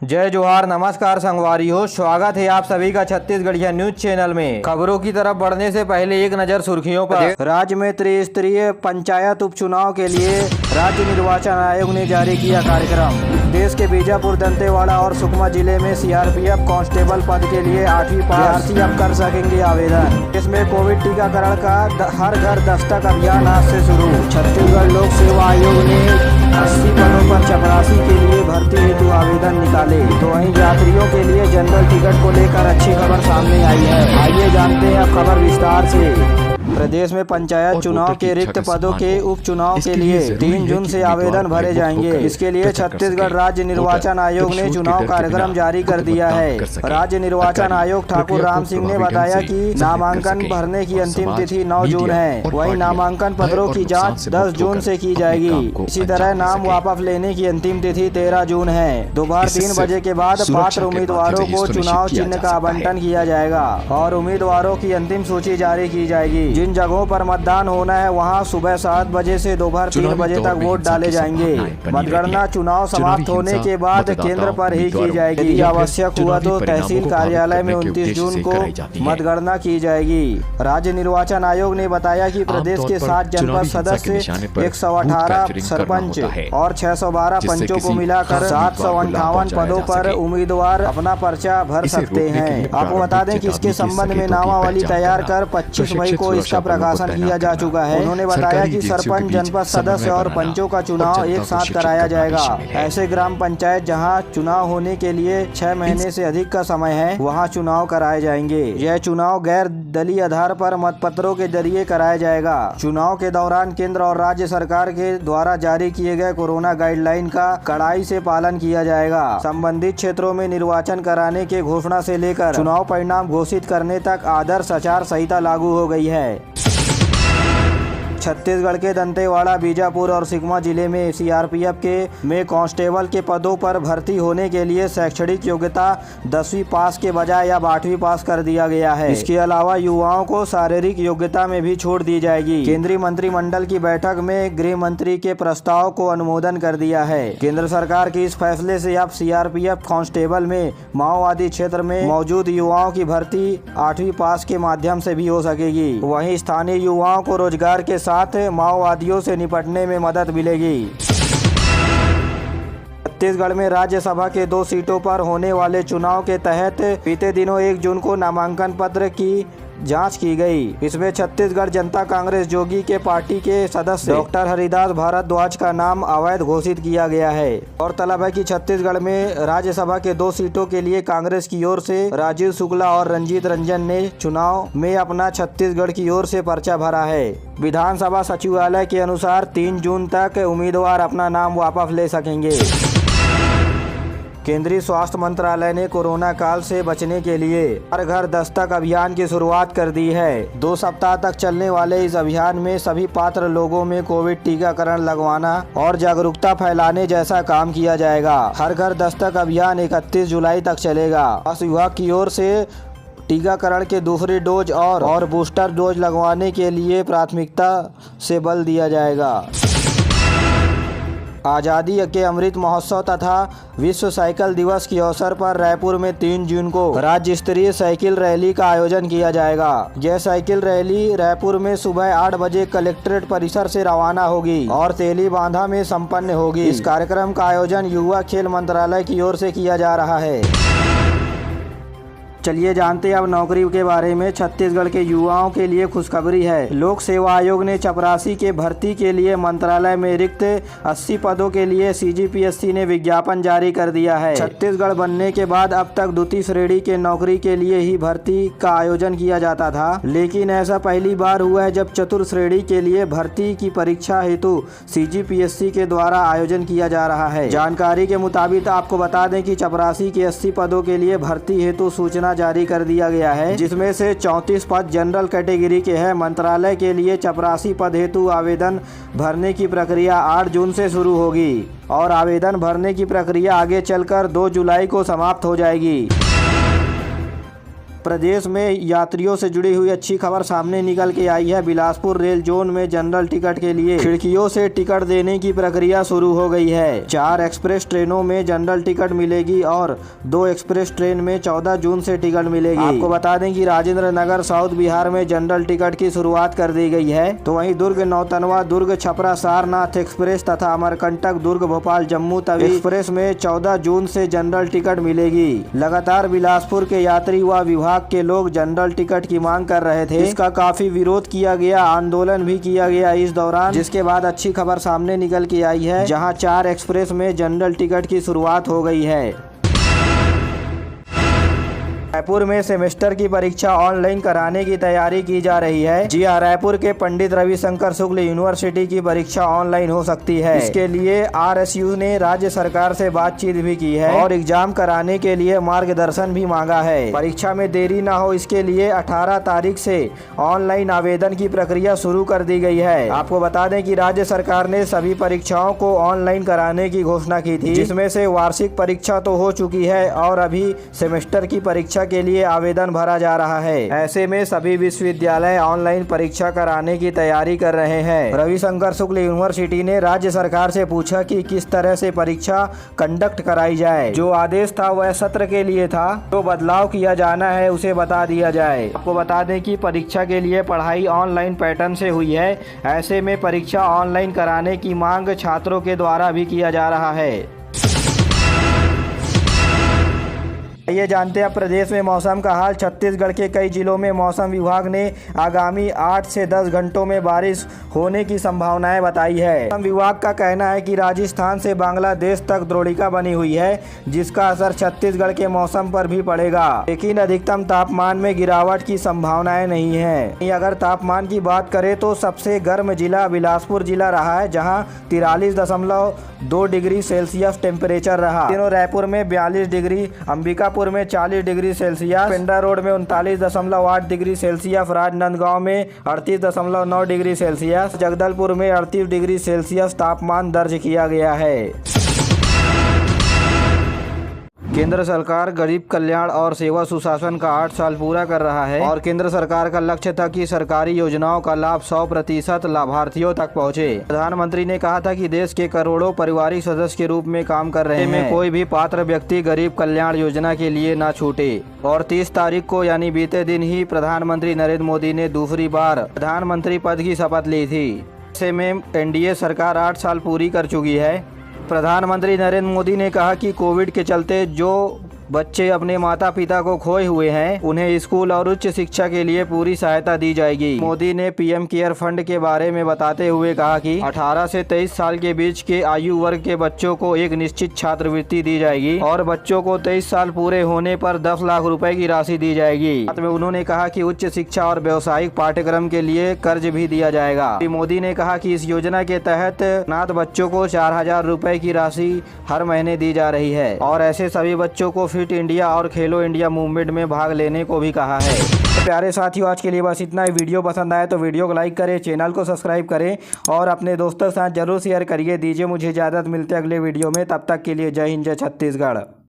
जय जोहार, नमस्कार संगवारी हो। स्वागत है आप सभी का छत्तीसगढ़िया न्यूज चैनल में। खबरों की तरफ बढ़ने से पहले एक नजर सुर्खियों पर। राज्य में त्रिस्तरीय पंचायत उपचुनाव के लिए राज्य निर्वाचन आयोग ने जारी किया कार्यक्रम। देश के बीजापुर, दंतेवाड़ा और सुकमा जिले में सीआरपीएफ कांस्टेबल पद के लिए 8वीं पास अब कर सकेंगे आवेदन। इसमें कोविड टीकाकरण का हर घर दस्तक अभियान आज से शुरू। छत्तीसगढ़ लोक सेवा आयोग ने 80 पदों पर चपरासी के लिए भर्ती हेतु आवेदन निकाले। तो वहीं यात्रियों के लिए जनरल टिकट को लेकर अच्छी खबर सामने आई है। आइए जानते हैं अब खबर विस्तार से। प्रदेश में पंचायत चुनाव के रिक्त पदों के उपचुनाव के लिए 3 जून से आवेदन भरे जाएंगे। इसके लिए छत्तीसगढ़ राज्य निर्वाचन आयोग ने चुनाव कार्यक्रम जारी कर दिया है। राज्य निर्वाचन आयोग ठाकुर राम सिंह ने बताया कि नामांकन भरने की अंतिम तिथि 9 जून है। वहीं नामांकन पत्रों की जांच 10 जून से की जाएगी। इसी तरह नाम वापस लेने की अंतिम तिथि 13 जून है। दोपहर 3 बजे के बाद पात्र उम्मीदवारों को चुनाव चिन्ह का आवंटन किया जाएगा और उम्मीदवारों की अंतिम सूची जारी की जाएगी। जिन जगहों पर मतदान होना है वहां सुबह 7 बजे से दोपहर 3 बजे तक वोट डाले जाएंगे। मतगणना चुनाव समाप्त होने के बाद केंद्र पर ही की जाएगी। यदि आवश्यक हुआ तो तहसील कार्यालय में 29 जून को मतगणना की जाएगी। राज्य निर्वाचन आयोग ने बताया कि प्रदेश के 7 जनपद सदस्य, 118 सरपंच और 612 पंचों को मिलाकर 758 पदों पर उम्मीदवार अपना पर्चा भर सकते हैं। आपको बता दें कि इसके संबंध में नामावली तैयार कर 25 मई को इसका प्रकाशन किया जा चुका है। उन्होंने बताया कि सरपंच, जनपद सदस्य और पंचों का चुनाव एक साथ कराया जाएगा। ऐसे ग्राम पंचायत जहां चुनाव होने के लिए 6 महीने से अधिक का समय है, वहां चुनाव कराए जाएंगे। यह चुनाव गैर दलीय आधार पर मतपत्रों के जरिए कराया जाएगा। चुनाव के दौरान केंद्र और राज्य सरकार के द्वारा जारी किए गए कोरोना गाइडलाइन का कड़ाई से पालन किया जाएगा। संबंधित क्षेत्रों में निर्वाचन कराने के घोषणा से लेकर चुनाव परिणाम घोषित करने तक आदर्श आचार संहिता लागू हो गई है। छत्तीसगढ़ के दंतेवाड़ा, बीजापुर और सुकमा जिले में सीआरपीएफ में कांस्टेबल के पदों पर भर्ती होने के लिए शैक्षणिक योग्यता 10वीं पास के बजाय अब 8वीं पास कर दिया गया है। इसके अलावा युवाओं को शारीरिक योग्यता में भी छूट दी जाएगी। केंद्रीय मंत्रिमंडल की बैठक में गृह मंत्री के प्रस्ताव को अनुमोदन कर दिया है। केंद्र सरकार के इस फैसले से अब सीआरपीएफ कांस्टेबल में माओवादी क्षेत्र में मौजूद युवाओं की भर्ती 8वीं पास के माध्यम से भी हो सकेगी। वहीं स्थानीय युवाओं को रोजगार के साथ माओवादियों से निपटने में मदद मिलेगी। छत्तीसगढ़ में राज्यसभा के 2 सीटों पर होने वाले चुनाव के तहत बीते दिनों 1 जून को नामांकन पत्र की जांच की गई। इसमें छत्तीसगढ़ जनता कांग्रेस जोगी के पार्टी के सदस्य डॉक्टर हरिदास भारद्वाज का नाम अवैध घोषित किया गया है। और तलब है कि छत्तीसगढ़ में राज्यसभा के 2 सीटों के लिए कांग्रेस की ओर से राजीव शुक्ला और रंजीत रंजन ने चुनाव में अपना छत्तीसगढ़ की ओर से पर्चा भरा है। विधानसभा सचिवालय के अनुसार 3 जून तक उम्मीदवार अपना नाम वापस ले सकेंगे। केंद्रीय स्वास्थ्य मंत्रालय ने कोरोना काल से बचने के लिए हर घर दस्तक अभियान की शुरुआत कर दी है। 2 सप्ताह तक चलने वाले इस अभियान में सभी पात्र लोगों में कोविड टीकाकरण लगवाना और जागरूकता फैलाने जैसा काम किया जाएगा। हर घर दस्तक अभियान 31 जुलाई तक चलेगा। स्वास्थ्य विभाग की ओर से टीकाकरण के दूसरी डोज और बूस्टर डोज लगवाने के लिए प्राथमिकता से बल दिया जाएगा। आज़ादी के अमृत महोत्सव तथा विश्व साइकिल दिवस के अवसर पर रायपुर में 3 जून को राज्य स्तरीय साइकिल रैली का आयोजन किया जाएगा। यह साइकिल रैली रायपुर में सुबह 8 बजे कलेक्ट्रेट परिसर से रवाना होगी और तेलीबांधा में संपन्न होगी। इस कार्यक्रम का आयोजन युवा खेल मंत्रालय की ओर से किया जा रहा है। चलिए जानते हैं अब नौकरी के बारे में। छत्तीसगढ़ के युवाओं के लिए खुशखबरी है। लोक सेवा आयोग ने चपरासी के भर्ती के लिए मंत्रालय में रिक्त 80 पदों के लिए सीजीपीएससी ने विज्ञापन जारी कर दिया है। छत्तीसगढ़ बनने के बाद अब तक द्वितीय श्रेणी के नौकरी के लिए ही भर्ती का आयोजन किया जाता था, लेकिन ऐसा पहली बार हुआ है जब चतुर्थ श्रेणी के लिए भर्ती की परीक्षा हेतु सीजीपीएससी के द्वारा आयोजन किया जा रहा है। जानकारी के मुताबिक आपको बता दें कि चपरासी के 80 पदों के लिए भर्ती हेतु सूचना जारी कर दिया गया है, जिसमें से 34 पद जनरल कैटेगरी के हैं। मंत्रालय के लिए चपरासी पद हेतु आवेदन भरने की प्रक्रिया 8 जून से शुरू होगी और आवेदन भरने की प्रक्रिया आगे चलकर 2 जुलाई को समाप्त हो जाएगी। प्रदेश में यात्रियों से जुड़ी हुई अच्छी खबर सामने निकल के आई है। बिलासपुर रेल जोन में जनरल टिकट के लिए खिड़कियों से टिकट देने की प्रक्रिया शुरू हो गई है। 4 एक्सप्रेस ट्रेनों में जनरल टिकट मिलेगी और 2 एक्सप्रेस ट्रेन में 14 जून से टिकट मिलेगी। आपको बता दें कि राजेंद्र नगर साउथ बिहार में जनरल टिकट की शुरुआत कर दी गई है। तो वहीं दुर्ग नौतनवा, दुर्ग छपरा सारनाथ एक्सप्रेस तथा अमरकंटक दुर्ग भोपाल जम्मू तवी एक्सप्रेस में 14 जून से जनरल टिकट मिलेगी। लगातार बिलासपुर के यात्री व विभाग के लोग जनरल टिकट की मांग कर रहे थे। इसका काफी विरोध किया गया, आंदोलन भी किया गया इस दौरान, जिसके बाद अच्छी खबर सामने निकल के आई है, जहां 4 एक्सप्रेस में जनरल टिकट की शुरुआत हो गई है। रायपुर में सेमेस्टर की परीक्षा ऑनलाइन कराने की तैयारी की जा रही है। जी हां, रायपुर के पंडित रविशंकर शुक्ल यूनिवर्सिटी की परीक्षा ऑनलाइन हो सकती है। इसके लिए आरएसयू ने राज्य सरकार से बातचीत भी की है और एग्जाम कराने के लिए मार्गदर्शन भी मांगा है। परीक्षा में देरी न हो, इसके लिए 18 तारीख से ऑनलाइन आवेदन की प्रक्रिया शुरू कर दी गई है। आपको बता दें कि राज्य सरकार ने सभी परीक्षाओं को ऑनलाइन कराने की घोषणा की थी, जिसमें से वार्षिक परीक्षा तो हो चुकी है और अभी सेमेस्टर की परीक्षा के लिए आवेदन भरा जा रहा है। ऐसे में सभी विश्वविद्यालय ऑनलाइन परीक्षा कराने की तैयारी कर रहे हैं। रविशंकर शुक्ल यूनिवर्सिटी ने राज्य सरकार से पूछा कि किस तरह से परीक्षा कंडक्ट कराई जाए। जो आदेश था वह सत्र के लिए था, जो बदलाव किया जाना है उसे बता दिया जाए। आपको बता दें कि परीक्षा के लिए पढ़ाई ऑनलाइन पैटर्न से हुई है। ऐसे में परीक्षा ऑनलाइन कराने की मांग छात्रों के द्वारा भी किया जा रहा है। ये जानते हैं प्रदेश में मौसम का हाल। छत्तीसगढ़ के कई जिलों में मौसम विभाग ने आगामी 8 से 10 घंटों में बारिश होने की संभावनाएं बताई है। मौसम विभाग का कहना है कि राजस्थान से बांग्लादेश तक द्रोणिका बनी हुई है, जिसका असर छत्तीसगढ़ के मौसम पर भी पड़ेगा, लेकिन अधिकतम तापमान में गिरावट की संभावनाएं नहीं है। अगर तापमान की बात करें तो सबसे गर्म जिला बिलासपुर जिला रहा है, जहाँ 43.2 डिग्री सेल्सियस टेम्परेचर रहा। तीनों रायपुर में 42 डिग्री, अंबिकापुर में 40 डिग्री सेल्सियस, पेंड्रा रोड में 39.8 डिग्री सेल्सियस, राजनांदगांव में 38.9 डिग्री सेल्सियस, जगदलपुर में 38 डिग्री सेल्सियस तापमान दर्ज किया गया है। केंद्र सरकार गरीब कल्याण और सेवा सुशासन का 8 साल पूरा कर रहा है और केंद्र सरकार का लक्ष्य था कि सरकारी योजनाओं का लाभ 100% लाभार्थियों तक पहुंचे। प्रधानमंत्री ने कहा था कि देश के करोड़ों पारिवारिक सदस्य के रूप में काम कर रहे हैं। कोई भी पात्र व्यक्ति गरीब कल्याण योजना के लिए ना छूटे। और 30 तारीख को यानी बीते दिन ही प्रधानमंत्री नरेंद्र मोदी ने दूसरी बार प्रधानमंत्री पद की शपथ ली थी। ऐसे में एनडीए सरकार 8 साल पूरी कर चुकी है। प्रधानमंत्री नरेंद्र मोदी ने कहा कि कोविड के चलते जो बच्चे अपने माता पिता को खोए हुए हैं, उन्हें स्कूल और उच्च शिक्षा के लिए पूरी सहायता दी जाएगी। मोदी ने पीएम केयर फंड के बारे में बताते हुए कहा कि 18 से 23 साल के बीच के आयु वर्ग के बच्चों को एक निश्चित छात्रवृत्ति दी जाएगी और बच्चों को 23 साल पूरे होने पर 10 लाख रुपए की राशि दी जाएगी। साथ में उन्होंने कहा कि उच्च शिक्षा और व्यावसायिक पाठ्यक्रम के लिए कर्ज भी दिया जाएगा। मोदी ने कहा कि इस योजना के तहत अनाथ बच्चों को 4,000 रुपए की राशि हर महीने दी जा रही है और ऐसे सभी बच्चों को फिट इंडिया और खेलो इंडिया मूवमेंट में भाग लेने को भी कहा है। तो प्यारे साथियों, आज के लिए बस इतना ही। वीडियो पसंद आए तो वीडियो को लाइक करें, चैनल को सब्सक्राइब करें और अपने दोस्तों के साथ जरूर शेयर करिए। दीजिए मुझे इजाजत, मिलते अगले वीडियो में। तब तक के लिए जय हिंद, जय छत्तीसगढ़।